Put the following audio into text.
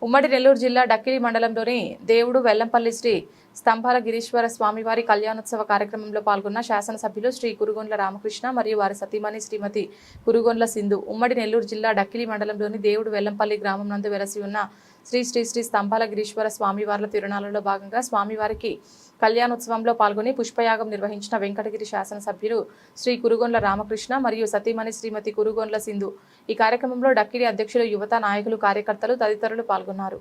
ఉమ్మడి నెల్లూరు జిల్లా డక్కిలి మండలంలోని దేవుడు వెల్లంపల్లి శ్రీ స్తంభాల గిరీశ్వర స్వామివారి కళ్యాణోత్సవ కార్యక్రమంలో పాల్గొన్న శాసనసభ్యులు శ్రీ కురుగొండ్ల రామకృష్ణ మరియు వారి సతీమణి శ్రీమతి కురుగొండ్ల సింధు. ఉమ్మడి నెల్లూరు జిల్లా డక్కిలి మండలంలోని దేవుడు వెల్లంపల్లి గ్రామం నందు వెలసి ఉన్న శ్రీ శ్రీ శ్రీ స్తంభాల గిరీశ్వర స్వామివార్ల తిరునాళ్లలో భాగంగా స్వామివారికి కళ్యాణోత్సవంలో పాల్గొని పుష్పయాగం నిర్వహించిన వెంకటగిరి శాసనసభ్యులు శ్రీ కురుగొండ్ల రామకృష్ణ మరియు సతీమణి శ్రీమతి కురుగొండ్ల సింధు. ఈ కార్యక్రమంలో డక్కిలి అధ్యక్షులు, యువత నాయకులు, కార్యకర్తలు తదితరులు పాల్గొన్నారు.